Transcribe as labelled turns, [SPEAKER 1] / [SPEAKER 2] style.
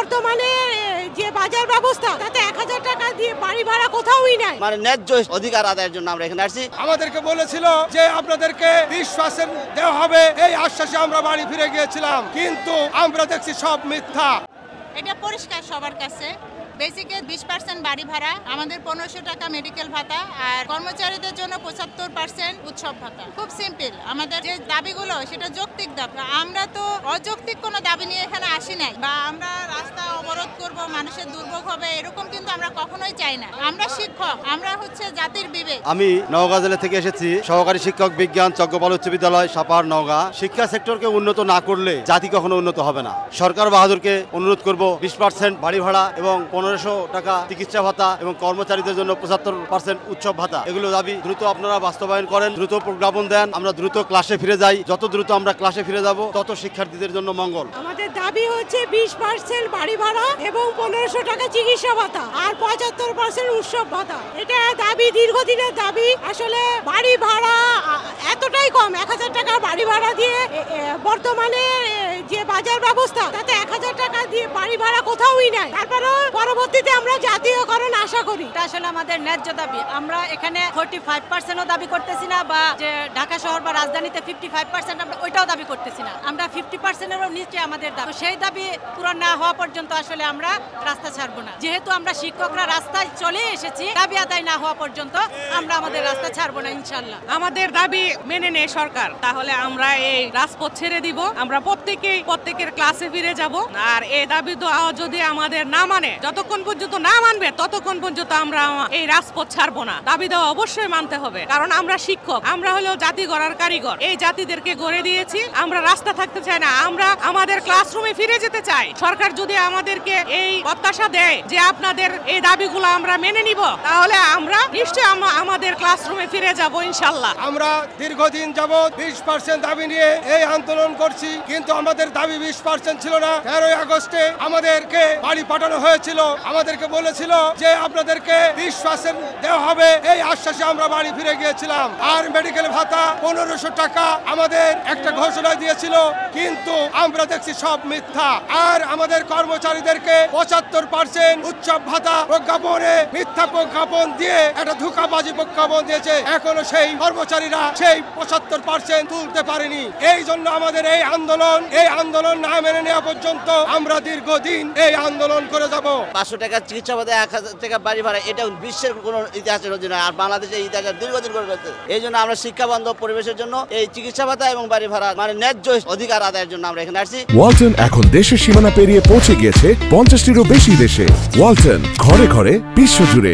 [SPEAKER 1] বর্তমানে যে বাজার ব্যবস্থা তাতে 1000 টাকা দিয়ে বাড়ি ভাড়া কোথাওই নাই।
[SPEAKER 2] মানে ন্যায্য অধিকার আদায়ের জন্য আমরা এখানে আসছি।
[SPEAKER 3] আমাদেরকে বলেছিল যে আপনাদেরকে 20% দেওয়া হবে, এই আশ্বাসে আমরা বাড়ি ফিরে গিয়েছিলাম, কিন্তু আমরা দেখছি সব মিথ্যা।
[SPEAKER 4] এটা পরিষ্কার সবার কাছে। বেসিকে 20% বাড়ি ভাড়া, আমাদের 1500 টাকা মেডিকেল ভাতা, আর কর্মচারীদের জন্য 75% উৎসব ভাতা। খুব সিম্পল। আমাদের যে দাবিগুলো সেটা যৌক্তিক দাবি। আমরা তো অযৌক্তিক কোনো দাবি নিয়ে এখানে আসি নাই, বা আমরা রাস্তা অবরোধ করব, মানুষের দুর্ভোগ হবে, এরকম কিন্তু আমরা কখনোই চাই না। আমরা শিক্ষক, আমরা হচ্ছে জাতির বিবেক।
[SPEAKER 5] আমি নওগাঁ জেলা থেকে এসেছি, সহকারী শিক্ষক বিজ্ঞান, চক্রপাল উচ্চ বিদ্যালয়, সাপাহার, নওগাঁ। শিক্ষা সেক্টরকে উন্নত না করলে জাতি কখনো উন্নত হবে না। সরকার বাহাদুরকে অনুরোধ করব 20% বাড়ি ভাড়া এবং 1500 টাকা চিকিৎসা ভাতা এবং কর্মচারীদের জন্য 75% উৎসব ভাতা, এগুলো দাবি দ্রুত আপনারা বাস্তবায়ন করেন, দ্রুত প্রজ্ঞাপন দেন, আমরা দ্রুত ক্লাসে ফিরে যাই। যত দ্রুত আমরা ক্লাসে ফিরে যাব তত শিক্ষার্থীদের জন্য মঙ্গল।
[SPEAKER 1] আমাদের দাবি হচ্ছে 20% বাড়ি ভাড়া এবং 1500 টাকা চিকিৎসা ভাতা আর 75% উৎসব ভাতা। এটা দাবি, দীর্ঘদিনের দাবি। আসলে বাড়ি ভাড়া এতটাই কম, 1000 টাকা বাড়ি ভাড়া দিয়ে বর্তমানে যে বাজার ব্যবস্থা তাতে 1000 টাকা দিয়ে বাড়ি ভাড়া কোথাওই নাই। তারপরেও পরবর্তীতে আমরা জাতীয়করণ আশা করি।
[SPEAKER 6] এটা আসলে আমাদের ন্যায্য দাবি। আমরা এখানে 45%ও দাবি করতেছি না, বা যে ঢাকা শহর বা রাজধানীতে 55% আমরা ওইটাও দাবি করতেছি না। আমরা 50%-এরও নিচে আমাদের দাবি। সেই দাবি পূরণ না হওয়া পর্যন্ত আসলে আমরা রাস্তা ছাড়বো না। যেহেতু আমরা শিক্ষকরা রাস্তায় চলে এসেছি, দাবি আদায় না হওয়া পর্যন্ত আমরা আমাদের রাস্তা ছাড়বো না ইনশাল্লাহ।
[SPEAKER 7] আমাদের দাবি মেনে নেয় সরকার, তাহলে আমরা এই রাজপথ ছেড়ে দিব। আমরা প্রত্যেকের ক্লাসে ফিরে যাব। আর এই দাবি যদি আমাদের না মানে, যতক্ষণ পর্যন্ত না মানবে ততক্ষণ পর্যন্ত আমরা এই রাজপথ ছাড়বো না। দাবি দেওয়া অবশ্যই মানতে হবে, কারণ আমরা শিক্ষক, আমরা হলো জাতি গড়ার কারিগর। এই জাতিদেরকে গড়ে দিয়েছি, আমরা রাস্তা থাকতে চাই না, আমরা আমাদের ক্লাসরুমে ফিরে যেতে চাই। সরকার যদি আমাদেরকে এই প্রত্যাশা দেয় যে আপনাদের এই দাবিগুলো আমরা মেনে নিব, তাহলে আমরা নিশ্চয়ই আমাদের ক্লাসরুমে ফিরে যাব ইনশাল্লাহ।
[SPEAKER 3] আমরা দীর্ঘদিন যাবৎ 20% দাবি নিয়ে এই আন্দোলন করছি, কিন্তু আমাদের দাবি 20% ছিল না। 13ই আগস্টে আমাদেরকে বাড়ি পাঠানো হয়েছিল, আমাদেরকে বলেছিল যে আপনাদেরকে 20% দেওয়া হবে, এই আশ্বাসে আমরা বাড়ি ফিরে গিয়েছিলাম। আর মেডিকেল ভাতা 1500 টাকা আমাদের একটা ঘোষণা দিয়েছিল, কিন্তু আমরা দেখছি সব মিথ্যা। আর আমাদের কর্মচারীদেরকে 75% উৎসব ভাতা প্রজ্ঞাপনে মিথ্যা প্রজ্ঞাপন দিয়ে একটা ধোঁকাবাজি প্রজ্ঞাপন দিয়েছে। এখনো সেই কর্মচারীরা সেই 75% তুলতে পারেনি। এই জন্য আমাদের এই আন্দোলন না মেনে নেওয়া পর্যন্ত আমরা দীর্ঘদিন এই আন্দোলন করে যাব।
[SPEAKER 2] 500 টাকা চিকিৎসা ভাতা, 1000 টাকা বাড়ি ভাড়া, এটা বিশ্বের কোনো ইতিহাসের নজির নয়। আর বাংলাদেশের ইতিহাস দীর্ঘদিন করে গেছে। এই জন্য আমরা শিক্ষা বান্ধব পরিবেশের জন্য এই চিকিৎসা ভাতা এবং বাড়ি ভাড়া মানে ন্যায্য অধিকার আদায়ের জন্য আমরা এখানে আসছি।
[SPEAKER 8] ওয়ালটন এখন দেশের সীমানা পেরিয়ে পৌঁছে গিয়েছে 50টিরও বেশি দেশে। ওয়ালটন, ঘরে ঘরে বিশ্বজুড়ে।